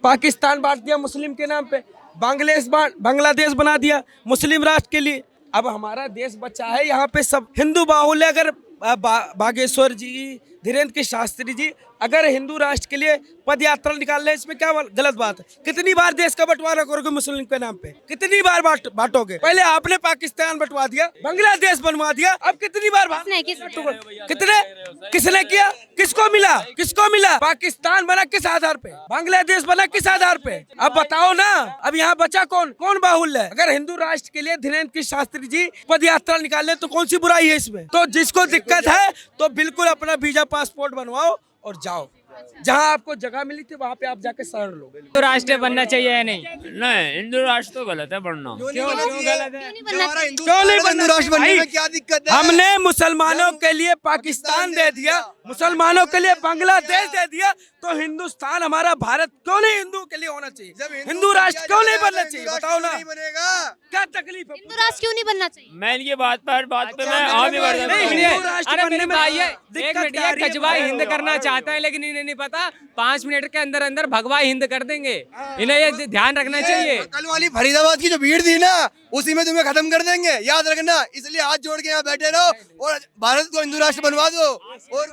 पाकिस्तान बांट दिया मुस्लिम के नाम पे, बांग्लादेश बना दिया मुस्लिम राष्ट्र के लिए। अब हमारा देश बचा है, यहाँ पे सब हिंदू बाहुल्य। अगर बागेश्वर जी, धीरेन्द्र के शास्त्री जी अगर हिंदू राष्ट्र के लिए पद यात्रा निकाल रहे, इसमें क्या गलत बात है? कितनी बार देश का बंटवारा करोगे मुस्लिम के नाम पे? कितनी बार बांटोगे? पहले आपने पाकिस्तान बंटवा दिया, बांग्लादेश बनवा दिया, अब कितनी बार कितने किसने किया? किसको मिला? किसको मिला? पाकिस्तान बना किस आधार पे? बांग्लादेश बना किस आधार पे? अब बताओ ना। अब यहाँ बचा कौन? कौन बाहुल्य है? अगर हिंदू राष्ट्र के लिए धीरेन्द्र की शास्त्री जी पद यात्रा निकाले तो कौन सी बुराई है इसमें? तो जिसको दिक्कत है तो बिल्कुल अपना वीजा पासपोर्ट बनवाओ और जाओ। जहाँ आपको जगह मिली थी वहाँ पे आप जाके शरण लो। हिंदू राष्ट्र बनना चाहिए या नहीं? नहीं, हिंदू राष्ट्र तो गलत है बनना। क्यों नहीं बनना राष्ट्र बनने में क्या दिक्कत है? हमने मुसलमानों के लिए पाकिस्तान दे दिया, मुसलमानों के लिए बांग्लादेश दे दिया, तो हिंदुस्तान हमारा भारत क्यों नहीं हिंदू के लिए होना चाहिए? हिंदू राष्ट्र क्यों नहीं बनना चाहिए? बताओ ना, क्या तकलीफ है? हिंदू राष्ट्र क्यों नहीं बनना चाहिए? मैं इनकी बात पे मैं आगे बढ़ जाता हूं। अरे मेरे भाई एक मिनट, ये कचवाई हिंद करना चाहता है लेकिन इन्हें नहीं पता 5 मिनट के अंदर अंदर भगवा हिंद कर देंगे। इन्हें ये ध्यान रखना चाहिए। कल वाली फरीदाबाद की जो भीड़ थी ना, उसी में तुम्हें खत्म कर देंगे, याद रखना। इसलिए हाथ जोड़ के यहाँ बैठे रहो और भारत को हिंदू राष्ट्र बनवा दो। और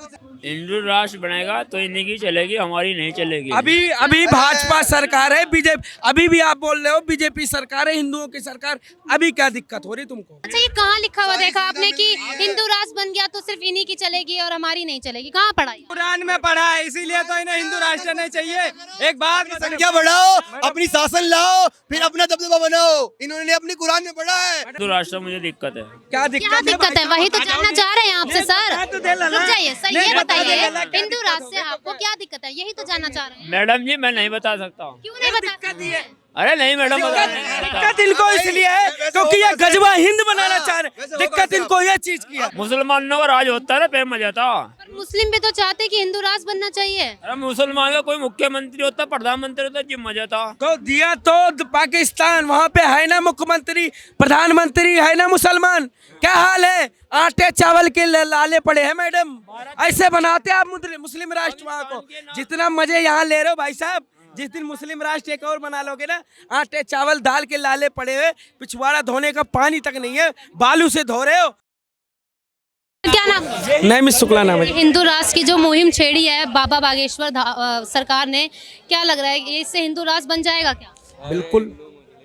हिंदू राष्ट्र बनेगा तो इन्हीं की चलेगी, हमारी नहीं चलेगी। अभी भाजपा सरकार है, बीजेपी। अभी भी आप बोल रहे हो बीजेपी सरकार है, हिंदुओं की सरकार। अभी क्या दिक्कत हो रही तुमको? अच्छा, ये कहाँ लिखा हुआ देखा आपने कि हिंदू राष्ट्र बन गया तो सिर्फ इन्हीं की चलेगी और हमारी नहीं चलेगी? कहाँ पढ़ा है? कुरान में पढ़ा है, इसीलिए तो इन्हें हिंदू राष्ट्र नहीं चाहिए। एक बात संख्या बढ़ाओ, अपनी शासन लाओ, फिर अपना दबदबा बनाओ। इन्होंने अपनी कुरान में पढ़ा है। हिंदू राष्ट्र मुझे दिक्कत है। क्या क्या दिक्कत है? वही तो जानना चाह रहे हैं आपसे सर। रुक जाइए सर, ये बताइए हिंदू राष्ट्र से आपको क्या दिक्कत है? यही तो जानना चाह रहे हैं। मैडम जी मैं नहीं बता सकता। क्यों नहीं बता? अरे नहीं मैडम, दिक्कत इनको इसलिए है क्योंकि ये गजवा हिंद बनाना चाह रहे। दिक्कत इनको ये चीज की है। मुसलमानों का राज होता है ना, फिर मजा था। पर मुस्लिम भी तो चाहते हैं कि हिंदू राष्ट्र बनना चाहिए। अरे मुसलमान का कोई मुख्यमंत्री होता, प्रधानमंत्री होता, जिम मजा था। तो दिया तो पाकिस्तान, वहाँ पे है ना मुख्यमंत्री, प्रधानमंत्री है ना मुसलमान। क्या हाल है? आटे चावल के लाले पड़े हैं मैडम। ऐसे बनाते आप मुस्लिम राष्ट्र वहाँ को। जितना मजे यहाँ ले रहे हो भाई साहब, जिस दिन मुस्लिम राष्ट्र एक और बना लोगे ना, आटे चावल दाल के लाले पड़े हुए, पिछवाड़ा धोने का पानी तक नहीं है, बालू से धो रहे हो। क्या नाम? नहीं शुक्ला नाम है। हिंदू राष्ट्र की जो मुहिम छेड़ी है बाबा बागेश्वर सरकार ने, क्या लग रहा है इससे हिंदू राष्ट्र बन जाएगा क्या? बिल्कुल,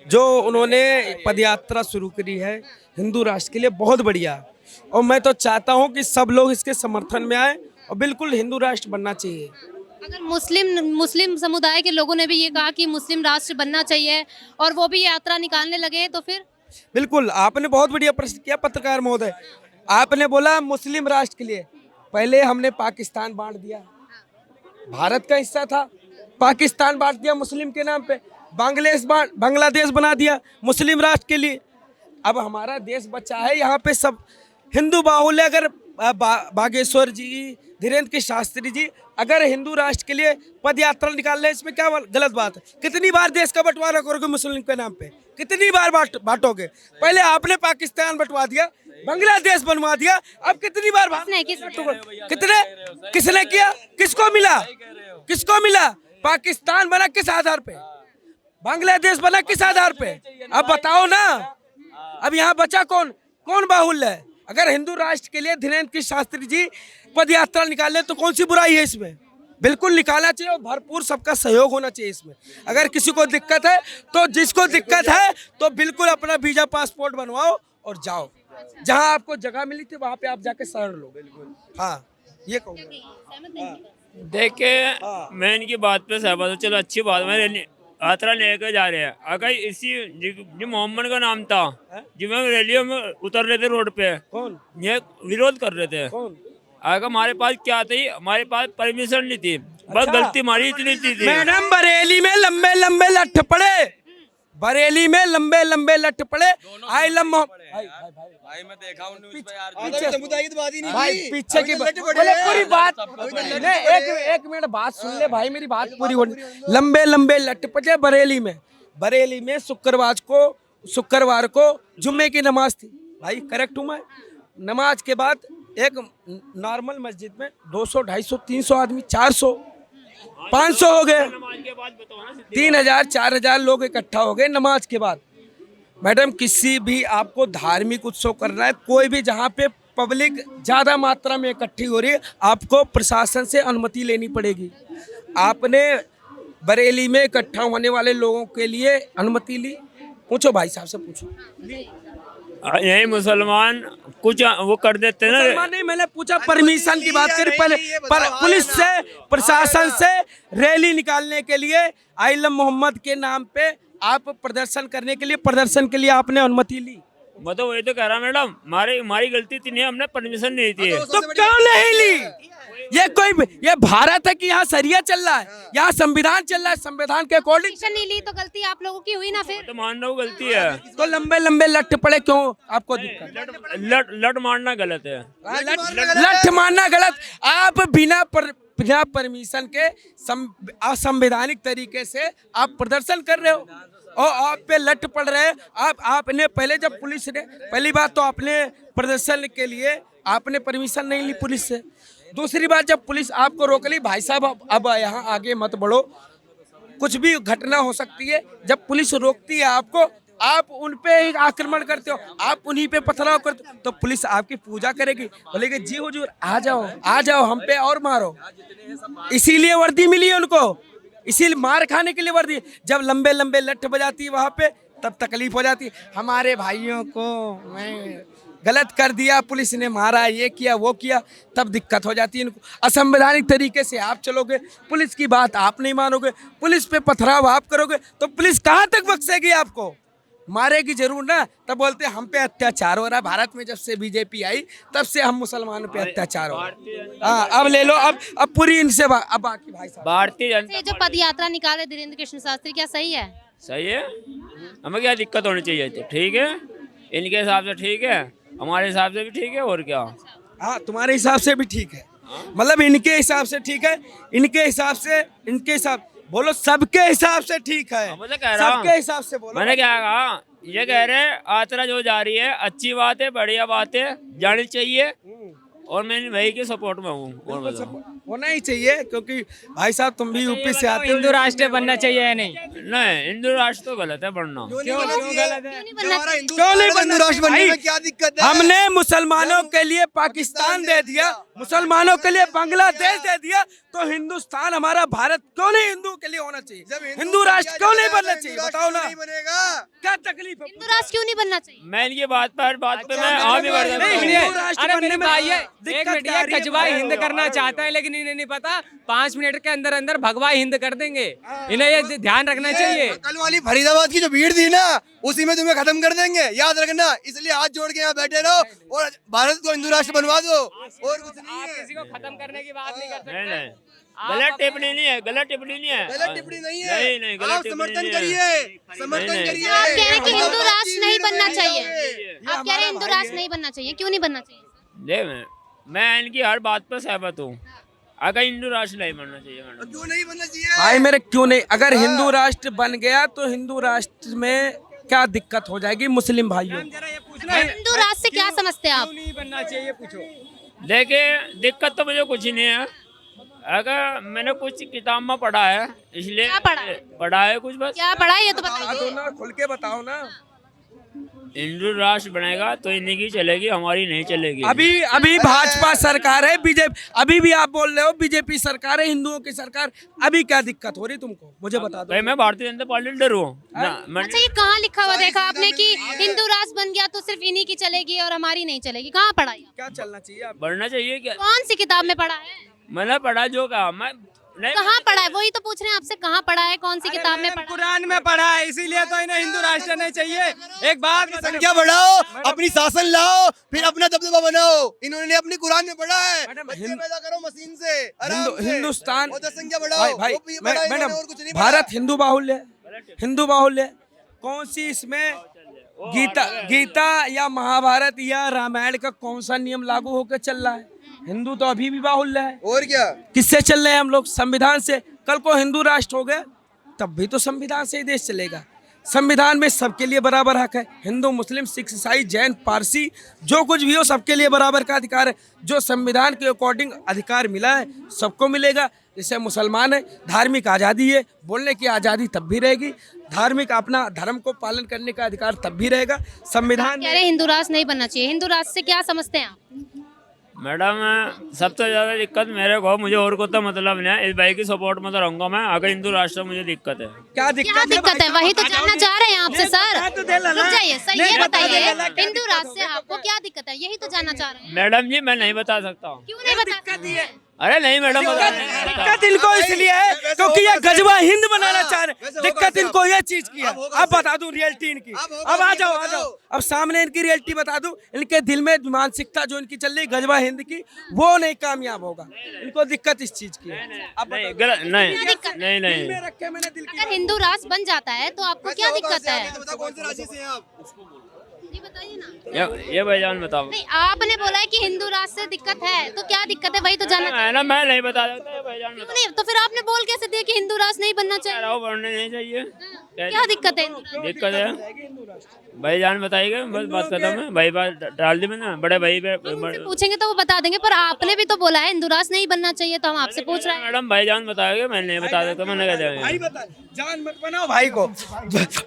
जो उन्होंने पदयात्रा शुरू करी है हिंदू राष्ट्र के लिए बहुत बढ़िया है। और मैं तो चाहता हूँ कि सब लोग इसके समर्थन में आए और बिल्कुल हिंदू राष्ट्र बनना चाहिए। अगर मुस्लिम समुदाय के लोगों ने भी ये कहा कि मुस्लिम राष्ट्र बनना चाहिए और वो भी यात्रा निकालने लगे तो फिर? बिल्कुल, आपने बहुत बढ़िया प्रश्न किया पत्रकार महोदय। आपने बोला मुस्लिम राष्ट्र के लिए, पहले हमने पाकिस्तान बांट दिया, भारत का हिस्सा था। पाकिस्तान बांट दिया मुस्लिम के नाम पे, बांग्लादेश बना दिया मुस्लिम राष्ट्र के लिए। अब हमारा देश बचा है, यहाँ पे सब हिंदू बाहुल्य। अगर बागेश्वर जी, धीरेन्द्र के शास्त्री जी अगर हिंदू राष्ट्र के लिए पद यात्रा निकाल रहे, इसमें क्या गलत बात है? कितनी बार देश का बंटवारा करोगे मुस्लिम के नाम पे? कितनी बार बांटोगे? पहले आपने पाकिस्तान बंटवा दिया, बांग्लादेश बनवा दिया, अब कितनी बार कितने किसने किया? किसको मिला? किसको मिला? पाकिस्तान बना किस आधार पे? बांग्लादेश बना किस आधार पे? अब बताओ ना। अब यहाँ बचा कौन? कौन बाहुल्य है? अगर हिंदू राष्ट्र के लिए धीरेन्द्र की शास्त्री जी पद यात्रा निकाले तो कौन सी बुराई है इसमें? बिल्कुल निकालना चाहिए और भरपूर सबका सहयोग होना चाहिए इसमें। अगर किसी को दिक्कत है तो जिसको दिक्कत है तो बिल्कुल अपना वीजा पासपोर्ट बनवाओ और जाओ। जहाँ आपको जगह मिली थी वहाँ पे आप जाके शरण लो। बिल्कुल, हाँ, ये कहूँगा। देख के मैं इनकी बात पे सहमत हूँ। चलो अच्छी बात, मैं यात्रा लेकर जा रहे हैं। अगर इसी जो मोहम्मद का नाम था, जिसमें रैलियों में उतर रहे थे रोड पे, कौन ये विरोध कर रहे थे। कौन? अगर हमारे पास क्या थी, हमारे पास परमिशन नहीं थी, बस गलती हमारी इतनी थी। मैडम, बरेली में लंबे लंबे लठ पड़े, बरेली में लंबे लंबे लठ पड़े। आई लव भाई मैं देखा हूं न्यूज़ पे यार, समुदाय की बात ही नहीं भाई, पीछे की बोले पूरी बात। एक मिनट बात सुन ले भाई, मेरी बात पूरी होनी। लंबे लंबे लठ पड़े बरेली में शुक्रवार को जुम्मे की नमाज थी। भाई करेक्ट हूँ मैं? नमाज के बाद एक नॉर्मल मस्जिद में 200, 250, 300 आदमी, 400 500 हो गए, नमाज के बाद बताओ ना, 3000 4000 लोग इकट्ठा हो गए नमाज के बाद। मैडम किसी भी आपको धार्मिक उत्सव करना है, कोई भी जहाँ पे पब्लिक ज़्यादा मात्रा में इकट्ठी हो रही है, आपको प्रशासन से अनुमति लेनी पड़ेगी। आपने बरेली में इकट्ठा होने वाले लोगों के लिए अनुमति ली? पूछो भाई साहब से पूछो। यही मुसलमान कुछ वो कर देते हैं ना। मुसलमान नहीं, मैंने पूछा परमिशन की बात करी पहले, पर पुलिस से प्रशासन से रैली निकालने के लिए आइलम मोहम्मद के नाम पे आप प्रदर्शन करने के लिए, प्रदर्शन के लिए आपने अनुमति ली? मैं तो वही तो कह रहा मैडम, हमारी गलती थी नहीं, हमने परमिशन नहीं दी है। तो क्यों नहीं ली? ये भारत है कि यहाँ शरिया चल रहा है, यहाँ संविधान चल रहा है, संविधान के अकॉर्डिंग। परमिशन नहीं ली तो गलती आप लोगों की हुई ना फिर। तो मान रहा हूँ गलती है। तो लंबे लंबे लट पड़े क्यों आपको दिक्कत? लट मारना गलत है। लठ मारना गलत। आप बिना परमिशन के असंवैधानिक तरीके से आप प्रदर्शन कर रहे हो और आप पे लठ पड़ रहे हैं। आपने पहले जब पुलिस ने, पहली बात तो आपने प्रदर्शन के लिए आपने परमिशन नहीं ली पुलिस से। दूसरी बात, जब पुलिस आपको रोक ली, भाई साहब अब यहाँ आगे मत बढ़ो, कुछ भी घटना हो सकती है। जब पुलिस रोकती है आपको, आप उन पे ही आक्रमण करते हो, आप उन्हीं पे पथराव करते हो, तो पुलिस आपकी पूजा करेगी, बोलेगी जी हुजूर आ जाओ हम पे और मारो। इसीलिए वर्दी मिली है उनको, इसीलिए मार खाने के लिए वर्दी। जब लंबे लंबे लठ बजाती है वहाँ पे, तब तकलीफ हो जाती है। हमारे भाइयों को मैं गलत कर दिया, पुलिस ने मारा, ये किया वो किया, तब दिक्कत हो जाती है इनको। असंवैधानिक तरीके से आप चलोगे, पुलिस की बात आप नहीं मानोगे, पुलिस पे पथराव आप करोगे, तो पुलिस कहाँ तक बख्शेगी आपको? मारेगी जरूर ना। तब बोलते हम पे अत्याचार हो रहा है। भारत में जब से बीजेपी आई तब से हम मुसलमानों पे अत्याचार हो रहा है। अब ले लो, अब पूरी इनसे अब बाकी भाई साहब। भारतीय जनता ये जो पद यात्रा निकाले धीरेन्द्र कृष्ण शास्त्री, क्या सही है? सही है, हमें क्या दिक्कत होनी चाहिए थी? ठीक है, इनके हिसाब से ठीक है, हमारे हिसाब से भी ठीक है, और क्या। हाँ, तुम्हारे हिसाब से भी ठीक है, मतलब इनके हिसाब से ठीक है, इनके हिसाब बोलो, सबके हिसाब से ठीक है। मैं तो कह रहा हूँ, सबके हिसाब से बोलो। मैंने क्या कहा, ये कह रहे यात्रा जो जा रही है अच्छी बात है, बढ़िया बात है, जानी चाहिए, और मैं वही के सपोर्ट में हूँ। और बताओ, होना ही चाहिए, क्योंकि भाई साहब तुम भी यूपी से आते हो। हिंदू राष्ट्र बनना चाहिए या नहीं? नहीं, हिंदू राष्ट्र तो गलत है बनना। क्यों नहीं बनना चाहिए? क्यों नहीं बनना राष्ट्र बनने में क्या दिक्कत है? हमने मुसलमानों के लिए पाकिस्तान दे दिया, मुसलमानों के लिए बांग्लादेश दे दिया, तो हिंदुस्तान हमारा भारत क्यों नहीं हिंदू के लिए होना चाहिए? हिंदू राष्ट्र क्यों नहीं बनना चाहिए? बताओ ना, क्या तकलीफ है? हिंदू राष्ट्र क्यों नहीं बनना चाहिए? मैं इनकी बात पे मैं हाँ भी कर सकता हूँ। हिंदू राष्ट्र अरे बनने मेरे में भाई है, दिक्कत एक मिनट, क्या आ ये रही है? कचवाई हिंद करना चाहता है, लेकिन इन्हें नहीं पता 5 मिनट के अंदर अंदर भगवाई हिंद कर देंगे। इन्हें ये ध्यान रखना चाहिए। कल वाली फरीदाबाद की जो भीड़ थी ना, उसी में तुम्हें खत्म कर देंगे, याद रखना। इसलिए हाथ जोड़ के यहाँ बैठे रहो और भारत को हिंदू राष्ट्र बनवा दो, और कुछ नहीं आप है। किसी को खत्म करने की बात नहीं कर सकते। नहीं, गलत टिप्पणी नहीं है, गलत टिप्पणी नहीं है, गलत टिप्पणी नहीं है। नहीं, गलत आप टिप्पणी समर्थन नहीं है। करिए, समर्थन नहीं। करिए। आप कह रहे हैं कि हिंदू हम राष्ट्र नहीं चीज़ बनना नहीं चाहिए। करेंगे। आप कह रहे हैं हिंदू राष्ट्र नहीं बनना चाहिए, क्यों नहीं बनना चाहिए? देख, मैं इनकी हर बात पर सहमत हूँ। अगर हिंदू राष्ट्र नहीं बनना चाहिए मैडम। क्यों नहीं बनना चाहिए? भाई मेरे क्यों नहीं? अगर हिंदू राष्ट्र बन गया तो हिंदू राष्ट्र में क्या दिक्कत हो जाएगी मुस्लिम भाइयों? हिंदू राष्ट्र से क्या समझते हैं आप? क्यों नहीं बनना चाहिए, पूछो। देखिए, दिक्कत तो मुझे कुछ ही नहीं है। अगर मैंने कुछ किताब में पढ़ा है, इसलिए क्या पढ़ा है? पढ़ा है कुछ बस। क्या पढ़ा है ये तो बता बताइए। दो ना, खुल के बताओ ना। हिंदू राष्ट्र बनेगा तो इन्हीं की चलेगी, हमारी नहीं चलेगी। अभी भाजपा सरकार है, बीजेपी, अभी भी आप बोल रहे हो बीजेपी सरकार है, हिंदुओं की सरकार, अभी क्या दिक्कत हो रही तुमको? मुझे बता दो। भाई मैं भारतीय जनता पार्टी लीडर हूँ ना, मैं अच्छा, ये कहाँ लिखा हुआ देखा आपने कि हिंदू राष्ट्र बन गया तो सिर्फ इन्हीं की चलेगी और हमारी नहीं चलेगी? कहाँ पढ़ा ये? क्या चलना चाहिए आप? बढ़ना चाहिए क्या? कौन सी किताब में पढ़ा है? मैंने पढ़ा जो कहा, मैं नहीं। कहाँ पढ़ा है? वही तो पूछ रहे हैं आपसे, कहाँ पढ़ा है, कौन सी किताब में पढ़ा है? कुरान में पढ़ा है, इसीलिए तो इन्हें हिंदू राष्ट्र नहीं चाहिए। एक बात संख्या बढ़ाओ, अपनी शासन लाओ, फिर अपना दबदबा बनाओ। इन्होंने अपनी कुरान में पढ़ा है, बच्चे पैदा करो मशीन से, आराम से। हिंदुस्तान, और संख्या बढ़ाओ। भाई वो भी बढ़ा इन्होंने, मैडम, और कुछ नहीं बढ़ा। भारत हिंदू बाहुल्य है, हिंदू बाहुल्य है। कौन सी इसमें गीता या महाभारत या रामायण का कौन सा नियम लागू होकर चल रहा है? हिंदू तो अभी भी बाहुल्य है। और क्या? किससे चल रहे हैं हम लोग? संविधान से। कल को हिंदू राष्ट्र हो गया तब भी तो संविधान से ही देश चलेगा। संविधान में सबके लिए बराबर हक है। हिंदू, मुस्लिम, सिख, ईसाई, जैन, पारसी, जो कुछ भी हो, सबके लिए बराबर का अधिकार है। जो संविधान के अकॉर्डिंग अधिकार मिला है सबको मिलेगा। जैसे मुसलमान है, धार्मिक आज़ादी है, बोलने की आज़ादी तब भी रहेगी, धार्मिक अपना धर्म को पालन करने का अधिकार तब भी रहेगा। संविधान कह रहे हिंदू राष्ट्र नहीं बनना चाहिए, हिंदू राष्ट्र से क्या समझते हैं आप? मैडम सबसे ज़्यादा दिक्कत मेरे को, मुझे और को तो मतलब नहीं है, इस भाई की सपोर्ट में तो रहूंगा मैं। अगर हिंदू राष्ट्र मुझे दिक्कत है, क्या क्या दिक्कत है, वही तो जानना चाह रहे हैं आपसे सर। तो दे ला ना। रुक जाइए सर, नहीं, ये बता दे बताइए ला, क्या हिंदू राष्ट्र से आपको क्या दिक्कत है, यही तो जानना चाह रहे हैं। मैडम जी मैं नहीं बता सकता हूँ। क्यों नहीं बता? अरे नहीं मैडम, दिक्कत इनको इसलिए है क्योंकि ये गजवा हिंद बनाना चाह रहे। दिक्कत इनको ये चीज की है। अब बता दूं रियलिटी इनकी, अब आ जाओ अब सामने इनकी रियलिटी बता दूं। इनके दिल में मानसिकता जो इनकी चल रही गजवा हिंद की, वो नहीं कामयाब होगा। इनको दिक्कत इस चीज की है। अब नहीं गलत नहीं दिक्कत? नहीं नहीं में रखे मैंने दिल की। अगर हिंदू राष्ट्र बन जाता है तो आपको क्या दिक्कत है, बताओ कौन से राशि से हैं आप? ये बताइए ना। ये भाईजान बताओ। नहीं, आपने बोला है कि हिंदू राष्ट्र से दिक्कत है, तो क्या दिक्कत है वही तो जानना है ना, मैं नहीं बता सकता, ये भाईजान क्यों बताओ। नहीं? तो फिर आपने बोल कैसे दिया कि हिंदू राष्ट्र नहीं बनना चाहिए? रहो बढ़ने नहीं चाहिए, क्या दिक्कत है हिंदू राष्ट्र? दिक्कत है भाईजान बताइएगा, बस बात खत्म है। भाई बात डाल दी मैंने, बड़े भाई पे उनसे पूछेंगे तो वो बता देंगे, पर आपने भी तो बोला है हिंदू राष्ट्र नहीं बनना चाहिए, तो हम आपसे पूछ रहे हैं। मैडम भाईजान बताएगा, मैं नहीं बता सकता, मैंने कह दिया। भाई बता, जान मत बनाओ भाई को,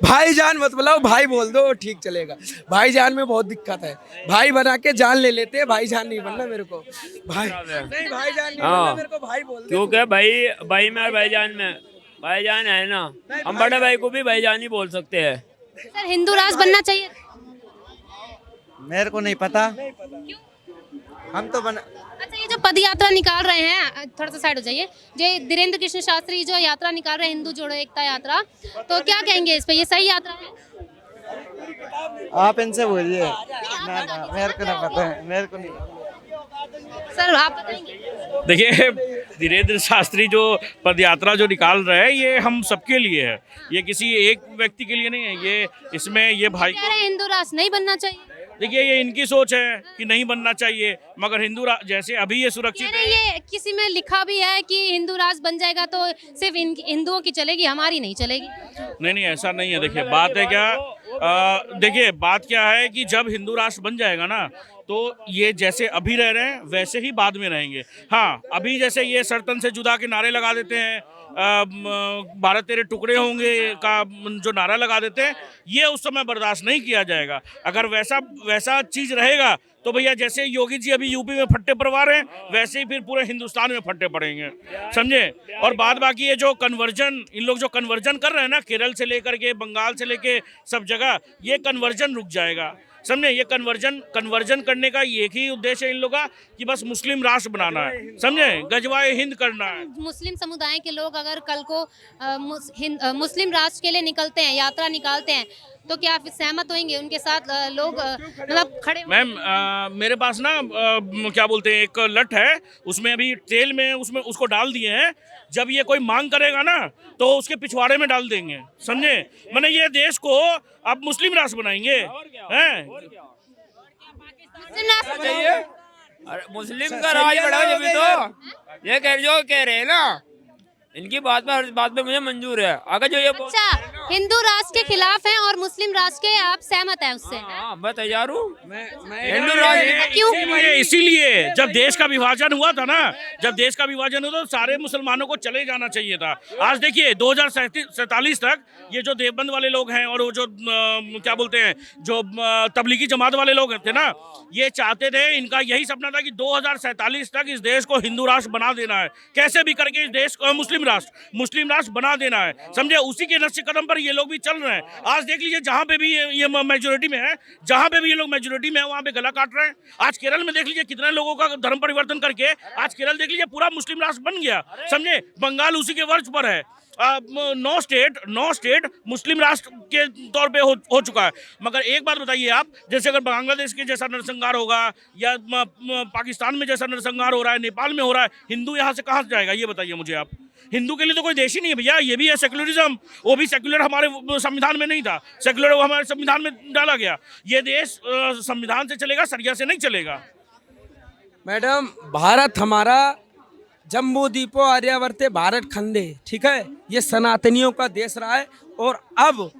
भाई जान मत बुलाओ, भाई बोल दो ठीक चलेगा। भाई जान में बहुत दिक्कत है, भाई बना के जान ले लेते हैं। भाई जान नहीं बनना मेरे को, भाई नहीं, भाई जान नहीं बनना मेरे को, भाई बोल दो। क्योंकि भाई में और भाईजान में भाईजान है ना, हम बड़े भाई को भी भाईजान ही बोल सकते हैं। सर हिंदू राष्ट्र बनना चाहिए? मेरे को नहीं पता, हम तो बना। अच्छा, ये जो पद यात्रा निकाल रहे हैं, थोड़ा सा साइड हो जाइए, जो धीरेन्द्र कृष्ण शास्त्री जो यात्रा निकाल रहे हैं, हिंदू जोड़ो एकता यात्रा, तो क्या कहेंगे इस पे? ये सही यात्रा है? आप इनसे बोलिए ना, मेरे को नहीं पता है, मेरे को नहीं। सर आप बताएंगे? देखिए, धीरेन्द्र शास्त्री जो पदयात्रा जो निकाल रहे हैं, ये हम सबके लिए है, ये किसी एक व्यक्ति के लिए नहीं है। ये इसमें ये भाई कह रहे हैं हिंदू राष्ट्र नहीं बनना चाहिए। देखिए, ये इनकी सोच है कि नहीं बनना चाहिए, मगर जैसे अभी ये सुरक्षित कह रहे ये किसी में लिखा भी है कि हिंदू राष्ट्र बन जाएगा तो सिर्फ हिंदुओं की चलेगी, हमारी नहीं चलेगी। नहीं ऐसा नहीं है। देखिए बात है क्या, देखिए बात क्या है कि जब हिंदू राष्ट्र बन जाएगा ना, तो ये जैसे अभी रह रहे हैं वैसे ही बाद में रहेंगे। हाँ, अभी जैसे ये सरतन से जुदा के नारे लगा देते हैं, भारत तेरे टुकड़े होंगे का जो नारा लगा देते हैं, ये उस समय बर्दाश्त नहीं किया जाएगा। अगर वैसा चीज़ रहेगा तो भैया जैसे योगी जी अभी यूपी में फट्टे पड़वा रहे हैं, वैसे ही फिर पूरे हिंदुस्तान में फट्टे पड़ेंगे, समझे। और बाद बाकी ये जो कन्वर्जन, इन लोग जो कन्वर्जन कर रहे हैं ना, केरल से लेकर के बंगाल से लेके सब जगह, ये कन्वर्जन रुक जाएगा, समझे। ये कन्वर्जन करने का एक ही उद्देश्य है इन लोगों का कि बस मुस्लिम राष्ट्र बनाना है, समझे, गजवाए हिंद करना है। मुस्लिम समुदाय के लोग अगर कल को मुस्लिम राष्ट्र के लिए निकलते हैं, यात्रा निकालते हैं, तो क्या आप सहमत होंगे उनके साथ? लोग मतलब खड़े? मैम मेरे पास ना क्या बोलते हैं, एक लठ है, उसमें अभी तेल में उसमें उसको डाल दिए हैं। जब ये कोई मांग करेगा ना तो उसके पिछवाड़े में डाल देंगे, समझे। मैंने ये देश को अब मुस्लिम राष्ट्र बनाएंगे, हैं? अरे मुस्लिम का राज बढ़ा जब तो ये कह रहे हैं ना, इनकी बात में मुझे मंजूर है। अगर जो ये अच्छा, हिंदू राष्ट्र के खिलाफ हैं और मुस्लिम राष्ट्र के आप सहमत हैं उससे? हाँ, मैं तैयार हूँ। हिंदू क्यों? इसीलिए जब देश का विभाजन हुआ था ना, तो सारे मुसलमानों को चले जाना चाहिए था। आज देखिए 2047 तक ये जो देवबंद वाले लोग हैं और वो जो क्या बोलते हैं, जो तबलीगी जमात वाले लोग थे ना, ये चाहते थे, इनका यही सपना था कि 2047 तक इस देश को हिंदू राष्ट्र बना देना है, कैसे भी करके इस देश को मुस्लिम राष्ट्र बना देना है, समझे। उसी के नक्शे कदम पर ये लोग भी चल रहे हैं। आज देख लीजिए, जहां पे भी ये मेजोरिटी में है, जहां पे भी ये लोग मेजोरिटी में है, वहां पे गला काट रहे हैं। आज केरल में देख लीजिए कितने लोगों का धर्म परिवर्तन करके आज केरल देख लीजिए पूरा मुस्लिम राष्ट्र बन गया, समझे। बंगाल उसी के वर्ष पर है। 9 स्टेट मुस्लिम राष्ट्र के तौर पे हो चुका है। मगर एक बात बताइए आप, जैसे अगर बांग्लादेश के जैसा नरसंहार होगा या पाकिस्तान में जैसा नरसंहार हो रहा है, नेपाल में हो रहा है, हिंदू यहाँ से कहाँ से जाएगा, ये बताइए मुझे आप। हिंदू के लिए तो कोई देश ही नहीं है भैया, ये भी है सेक्युलरिज्म। वो भी सेक्युलर हमारे संविधान में नहीं था, सेक्युलर हमारे संविधान में डाला गया। ये देश संविधान से चलेगा, सरिया से नहीं चलेगा। मैडम, भारत हमारा जम्बू द्वीपो आर्यावर्ते भारत खंडे, ठीक है, ये सनातनियों का देश रहा है और अब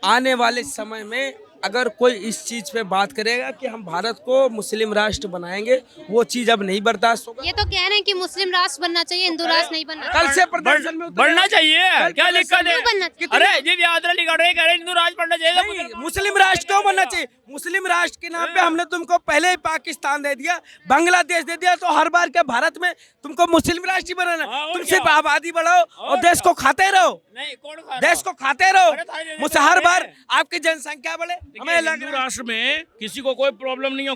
आने वाले समय में अगर कोई इस चीज पे बात करेगा कि हम भारत को मुस्लिम राष्ट्र बनाएंगे, वो चीज अब नहीं बर्दाश्त होगा। ये तो कह रहे हैं कि मुस्लिम राष्ट्र बनना चाहिए, हिंदू राष्ट्र नहीं बनना चाहिए। कल से प्रदर्शन में उतरे। बढ़ना चाहिए, क्या दिक्कत है? क्यों बनना चाहिए? अरे जी यात्रा निकाल रहे, कह रहे हिंदू राज बनना चाहिए। नहीं, मुस्लिम राष्ट्र क्यों बनना चाहिए? मुस्लिम राष्ट्र के नाम पे हमने तुमको पहले ही पाकिस्तान दे दिया, बांग्लादेश दे दिया, तो हर बार के भारत में तुमको मुस्लिम राष्ट्र ही बनाना। तुम सिर्फ आबादी बढ़ाओ और देश को खाते रहो, नहीं, कौन खा देश को खाते रहो। मुझसे हर बार आपकी जनसंख्या बढ़े, हमें हिंदू राष्ट्र में किसी को कोई प्रॉब्लम नहीं हो,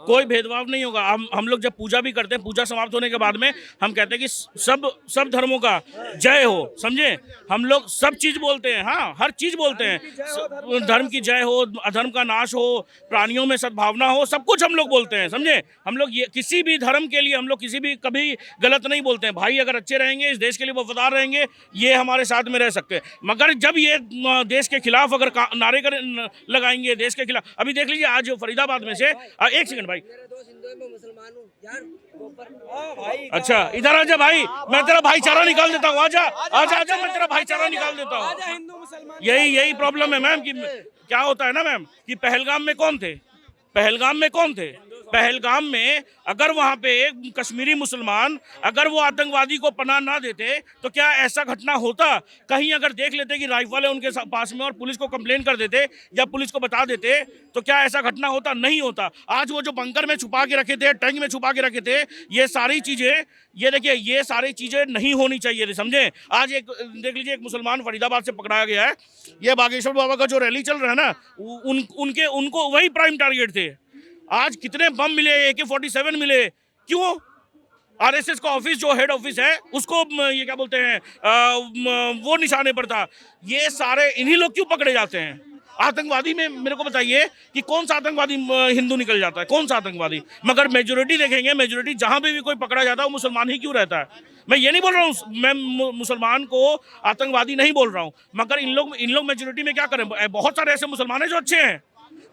कोई भेदभाव नहीं होगा। हम लोग जब पूजा भी करते हैं, पूजा समाप्त होने के बाद में हम कहते हैं कि सब धर्मों का जय हो, समझे? हम लोग सब चीज बोलते हैं, हाँ, हर चीज बोलते हैं, धर्म की जय हो, अधर्म का नाश हो, प्राणियों में सद्भावना हो, सब कुछ हम लोग बोलते हैं, समझे? हम लोग ये किसी भी धर्म के लिए हम लोग किसी भी कभी गलत नहीं बोलते हैं। भाई अगर अच्छे रहेंगे, इस देश के लिए वफादार रहेंगे, ये हमारे साथ में रह सकते हैं। मगर जब ये देश के खिलाफ अगर नारे लगाएंगे, देश के खिलाफ, अभी देख लीजिए आज फरीदाबाद में से, एक सेकंड भाई, अच्छा इधर आजा भाई, मैं तेरा भाईचारा निकाल देता हूँ, आजा आजा आजा, मैं तेरा भाईचारा निकाल देता हूँ। यही प्रॉब्लम है मैम, कि क्या होता है ना मैम, कि पहलगाम में कौन थे? पहलगाम में अगर वहाँ पे कश्मीरी मुसलमान अगर वो आतंकवादी को पनाह ना देते तो क्या ऐसा घटना होता? कहीं अगर देख लेते कि राइफल है उनके पास में और पुलिस को कंप्लेन कर देते या पुलिस को बता देते तो क्या ऐसा घटना होता? नहीं होता। आज वो जो बंकर में छुपा के रखे थे, टैंक में छुपा के रखे थे, ये सारी चीज़ें, ये देखिए, ये सारी चीज़ें नहीं होनी चाहिए थी, समझे? आज एक देख लीजिए, एक मुसलमान फरीदाबाद से पकड़ाया गया है। ये बागेश्वर बाबा का जो रैली चल रहा है ना, उनको वही प्राइम टारगेट थे। आज कितने बम मिले, AK-47 मिले, क्यों? RSS का ऑफिस, जो हेड ऑफिस है, उसको ये क्या बोलते हैं, वो निशाने पर था। ये सारे इन्हीं लोग क्यों पकड़े जाते हैं? आतंकवादी में मेरे को बताइए कि कौन सा आतंकवादी हिंदू निकल जाता है? कौन सा आतंकवादी? मगर मेजोरिटी देखेंगे, मेजोरिटी जहां पे भी कोई पकड़ा जाता है वो मुसलमान ही क्यों रहता है? मैं ये नहीं बोल रहा हूँ, मैं मुसलमान को आतंकवादी नहीं बोल रहा हूँ, मगर इन लोग मेजोरिटी में क्या करें? बहुत सारे ऐसे मुसलमान हैं जो अच्छे हैं,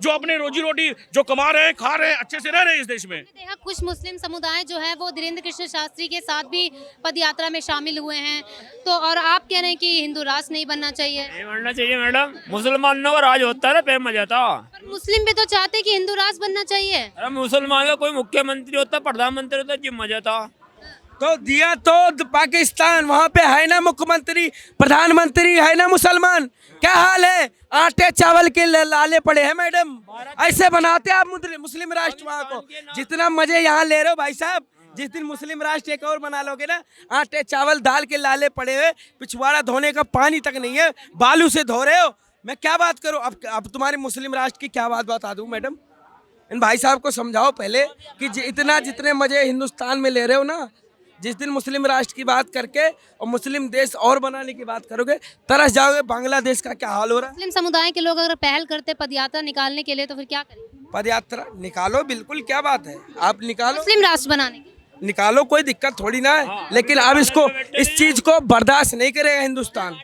जो अपने रोजी रोटी जो कमा रहे हैं, खा रहे हैं, अच्छे से रह रहे हैं इस देश में। देखा कुछ मुस्लिम समुदाय जो है वो धीरेन्द्र कृष्ण शास्त्री के साथ भी पद यात्रा में शामिल हुए हैं, तो और आप कह रहे हैं कि हिंदू राष्ट्र नहीं बनना चाहिए? नहीं बनना चाहिए मैडम, मुसलमानों का राज होता है ना, फिर मजा था। पर मुस्लिम भी तो चाहते कि हिंदू राष्ट्र बनना चाहिए। अरे मुसलमान का कोई मुख्यमंत्री होता, प्रधानमंत्री होता, जिम मजा था। तो दिया तो पाकिस्तान, वहाँ पे है ना मुख्यमंत्री, प्रधानमंत्री, है ना मुसलमान। क्या हाल है? आटे चावल के लाले पड़े हैं मैडम। ऐसे बनाते आप मुस्लिम राष्ट्र वहाँ को। जितना मजे यहाँ ले रहे हो भाई साहब, जिस दिन मुस्लिम राष्ट्र एक और बना लोगे ना, आटे चावल दाल के लाले पड़े हुए, पिछवाड़ा धोने का पानी तक नहीं है, बालू से धो रहे हो। मैं क्या बात करूँ? अब तुम्हारे मुस्लिम राष्ट्र की क्या बात बता दूँ मैडम? इन भाई साहब को समझाओ पहले कि जितने मजे हिंदुस्तान में ले रहे हो ना, जिस दिन मुस्लिम राष्ट्र की बात करके और मुस्लिम देश और बनाने की बात करोगे, तरस जाओगे। बांग्लादेश का क्या हाल हो रहा है? मुस्लिम समुदाय के लोग अगर पहल करते पदयात्रा निकालने के लिए, तो फिर क्या करें? पदयात्रा निकालो, बिल्कुल, क्या बात है, आप निकालो, मुस्लिम राष्ट्र बनाने की निकालो, कोई दिक्कत थोड़ी ना है। लेकिन अब इस चीज को बर्दाश्त नहीं करेगा हिंदुस्तान।